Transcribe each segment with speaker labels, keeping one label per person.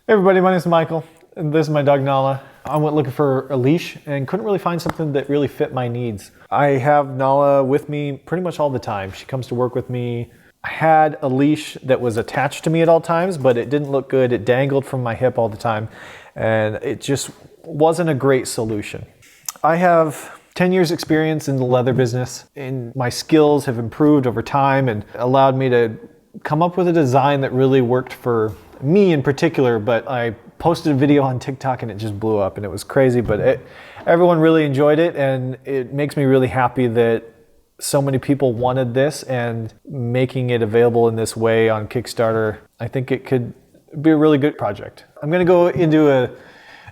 Speaker 1: Hey everybody, my name is Michael, and this is my dog Nala. I went looking for a leash and couldn't really find something that really fit my needs. I have Nala with me pretty much all the time. She comes to work with me. I had a leash that was attached to me at all times, but it didn't look good. It dangled from my hip all the time, and it just wasn't a great solution. I have 10 years experience in the leather business, and my skills have improved over time and allowed me to come up with a design that really worked for me in particular. But I posted a video on TikTok and it just blew up and it was crazy, but everyone really enjoyed it, and it makes me really happy that so many people wanted this, and making it available in this way on Kickstarter, I think it could be a really good project. I'm going to go into a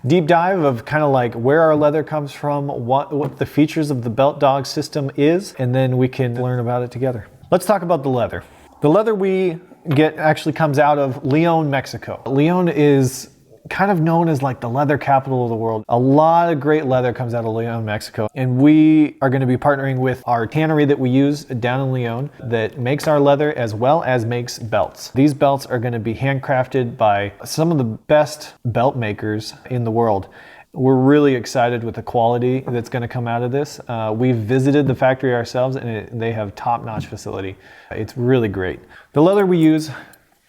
Speaker 1: deep dive of kind of like where our leather comes from, what the features of the BeltDog system is, and then we can learn about it together. Let's talk about the leather. The leather we get actually comes out of León, Mexico. León is kind of known as like the leather capital of the world. A lot of great leather comes out of León, Mexico. And we are going to be partnering with our tannery that we use down in León that makes our leather as well as makes belts. These belts are going to be handcrafted by some of the best belt makers in the world. We're really excited with the quality that's going to come out of this. We've visited the factory ourselves, and they have top-notch facility. It's really great. The leather we use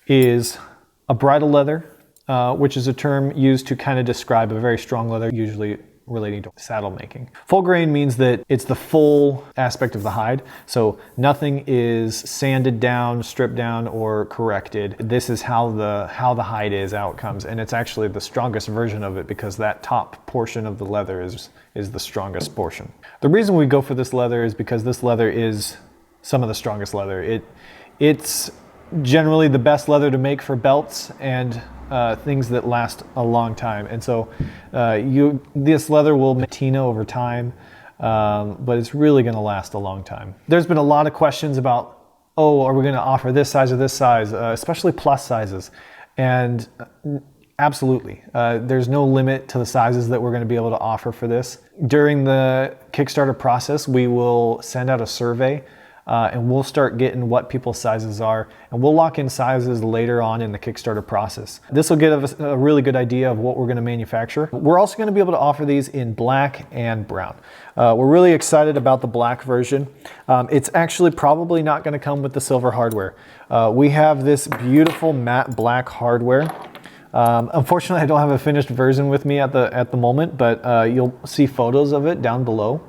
Speaker 1: is a bridle leather, which is a term used to kind of describe a very strong leather, usually relating to saddle making. Full grain means that it's the full aspect of the hide, so nothing is sanded down, stripped down, or corrected. This is how the hide is, how it comes, and it's actually the strongest version of it because that top portion of the leather is the strongest portion. The reason we go for this leather is because this leather is some of the strongest leather. It's generally the best leather to make for belts and things that last a long time, and so this leather will patina over time, but it's really going to last a long time. There's been a lot of questions about, oh, are we going to offer this size or this size, especially plus sizes, and absolutely, there's no limit to the sizes that we're going to be able to offer for this. During the Kickstarter process, we will send out a survey, and we'll start getting what people's sizes are, and we'll lock in sizes later on in the Kickstarter process. This will give us a really good idea of what we're going to manufacture. We're also going to be able to offer these in black and brown. We're really excited about the black version. It's actually probably not going to come with the silver hardware. We have this beautiful matte black hardware. Unfortunately, I don't have a finished version with me at the moment, but you'll see photos of it down below.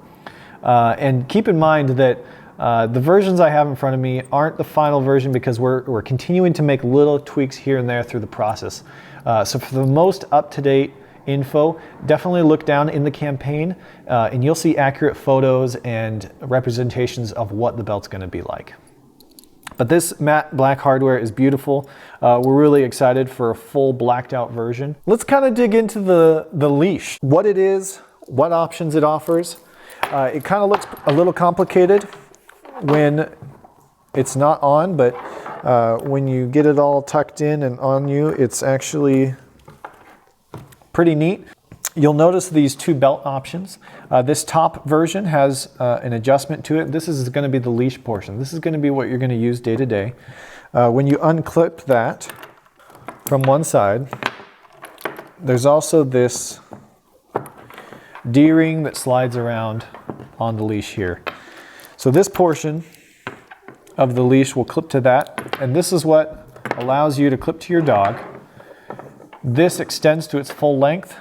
Speaker 1: And keep in mind that the versions I have in front of me aren't the final version because we're continuing to make little tweaks here and there through the process. So for the most up-to-date info, definitely look down in the campaign, and you'll see accurate photos and representations of what the belt's going to be like. But this matte black hardware is beautiful. We're really excited for a full blacked out version. Let's kind of dig into the leash, what it is, what options it offers. It kind of looks a little complicated when it's not on, but when you get it all tucked in and on you, it's actually pretty neat. You'll notice these two belt options. This top version has an adjustment to it. This is going to be the leash portion. This is going to be what you're going to use day to day. When you unclip that from one side, there's also this D-ring that slides around on the leash here. So this portion of the leash will clip to that, and this is what allows you to clip to your dog. This extends to its full length,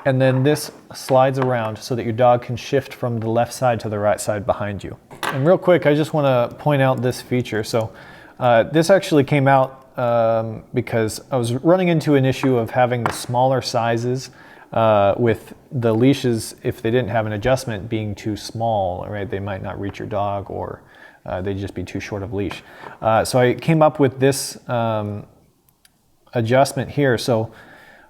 Speaker 1: and then this slides around so that your dog can shift from the left side to the right side behind you. And real quick, I just want to point out this feature. So this actually came out because I was running into an issue of having the smaller sizes with the leashes, if they didn't have an adjustment, being too small, right? They might not reach your dog, or they'd just be too short of leash. So I came up with this adjustment here. So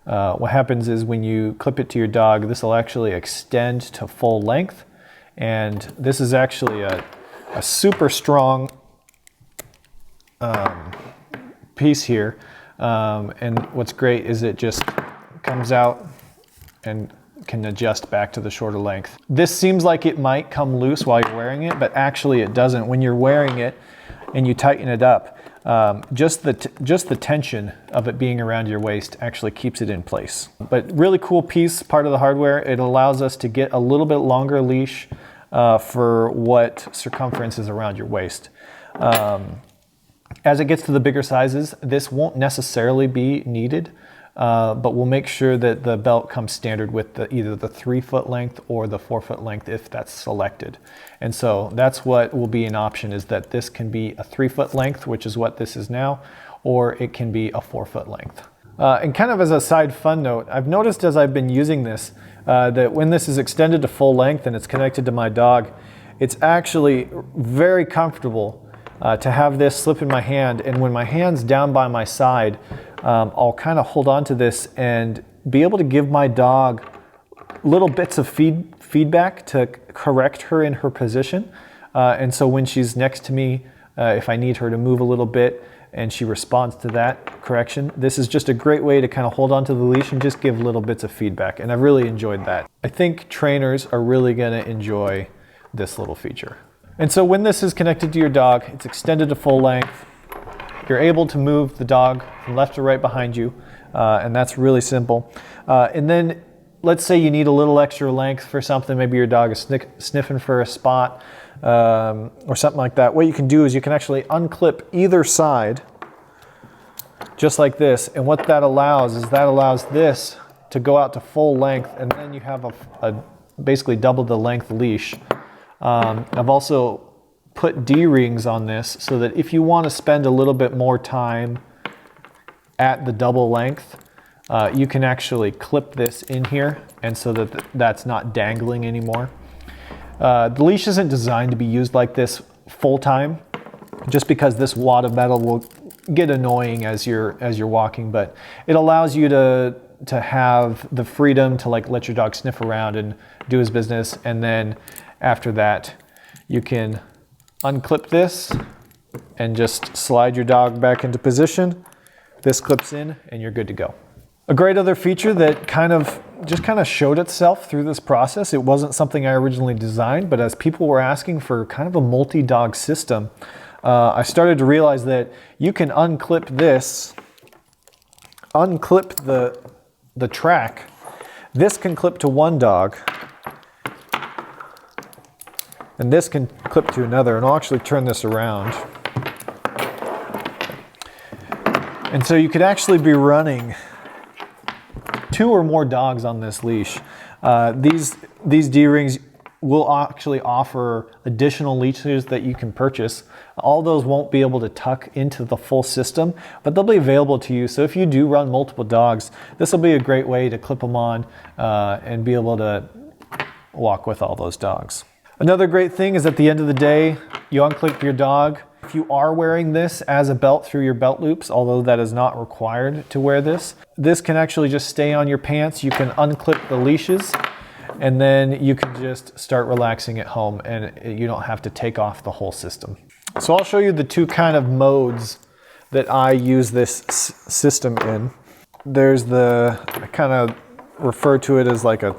Speaker 1: what happens is when you clip it to your dog, this will actually extend to full length, and this is actually a super strong piece here. And what's great is it just comes out and can adjust back to the shorter length. This seems like it might come loose while you're wearing it, but actually it doesn't. When you're wearing it and you tighten it up, just the tension of it being around your waist actually keeps it in place. But really cool piece, part of the hardware. It allows us to get a little bit longer leash for what circumference is around your waist. As it gets to the bigger sizes, this won't necessarily be needed, but we'll make sure that the belt comes standard with either the 3-foot length or the 4-foot length if that's selected. And so that's what will be an option, is that this can be a 3-foot length, which is what this is now, or it can be a 4-foot length. And kind of as a side fun note, I've noticed as I've been using this, that when this is extended to full length and it's connected to my dog, it's actually very comfortable to have this slip in my hand. And when my hand's down by my side, I'll kind of hold on to this and be able to give my dog little bits of feedback to correct her in her position. And so when she's next to me, if I need her to move a little bit and she responds to that correction, this is just a great way to kind of hold on to the leash and just give little bits of feedback. And I've really enjoyed that. I think trainers are really going to enjoy this little feature. And so when this is connected to your dog, it's extended to full length. You're able to move the dog from left to right behind you, and that's really simple. And then let's say you need a little extra length for something. Maybe your dog is sniffing for a spot or something like that. What you can do is you can actually unclip either side, just like this. And what that allows is this to go out to full length, and then you have a basically double the length leash. I've also put D-rings on this so that if you want to spend a little bit more time at the double length, you can actually clip this in here, and so that that's not dangling anymore. The leash isn't designed to be used like this full time, just because this wad of metal will get annoying as you're walking, but it allows you to have the freedom to like let your dog sniff around and do his business, and then after that, you can unclip this and just slide your dog back into position. This clips in and you're good to go. A great other feature that kind of showed itself through this process, it wasn't something I originally designed, but as people were asking for kind of a multi-dog system, I started to realize that you can unclip this, unclip the track. This can clip to one dog, and this can clip to another, and I'll actually turn this around. And so you could actually be running 2 or more dogs on this leash. These D-rings will actually offer additional leashes that you can purchase. All those won't be able to tuck into the full system, but they'll be available to you. So if you do run multiple dogs, this will be a great way to clip them on and be able to walk with all those dogs. Another great thing is at the end of the day, you unclip your dog. If you are wearing this as a belt through your belt loops, although that is not required to wear this, this can actually just stay on your pants. You can unclip the leashes, and then you can just start relaxing at home, and you don't have to take off the whole system. So I'll show you the 2 kind of modes that I use this system in. There's I kind of refer to it as like a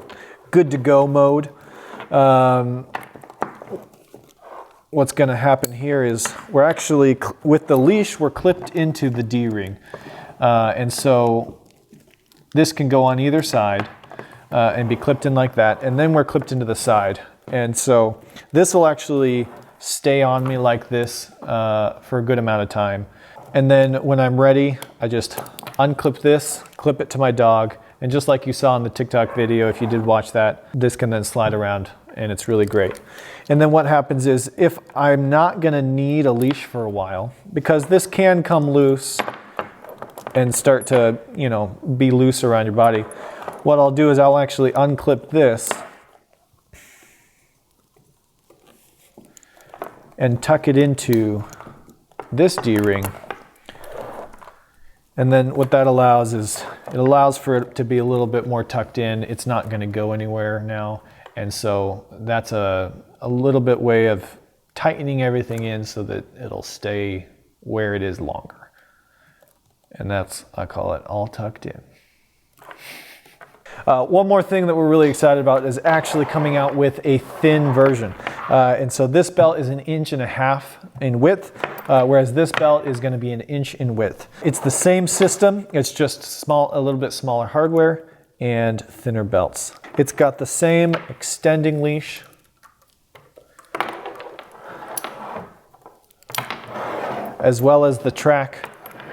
Speaker 1: good to go mode. What's going to happen here is we're actually, with the leash, we're clipped into the D-ring. And so this can go on either side and be clipped in like that. And then we're clipped into the side. And so this will actually stay on me like this for a good amount of time. And then when I'm ready, I just unclip this, clip it to my dog. And just like you saw in the TikTok video, if you did watch that, this can then slide around, and it's really great. And then what happens is, if I'm not gonna need a leash for a while, because this can come loose and start to, be loose around your body, what I'll do is I'll actually unclip this and tuck it into this D-ring. And then what that allows is, it allows for it to be a little bit more tucked in. It's not gonna go anywhere now. And so that's a little bit way of tightening everything in so that it'll stay where it is longer. And that's, I call it all tucked in. One more thing that we're really excited about is actually coming out with a thin version. And so this belt is 1.5 inches in width, whereas this belt is going to be 1 inch in width. It's the same system, it's just a little bit smaller hardware and thinner belts. It's got the same extending leash, as well as the track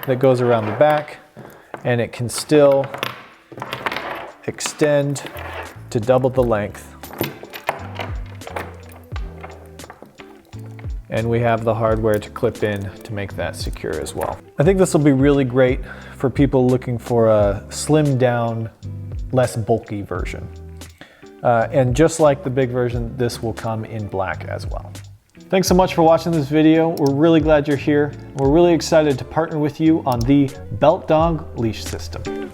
Speaker 1: that goes around the back, and it can still extend to double the length. And we have the hardware to clip in to make that secure as well. I think this will be really great for people looking for a slimmed down, less bulky version. And just like the big version, this will come in black as well. Thanks so much for watching this video. We're really glad you're here. We're really excited to partner with you on the BeltDog Leash System.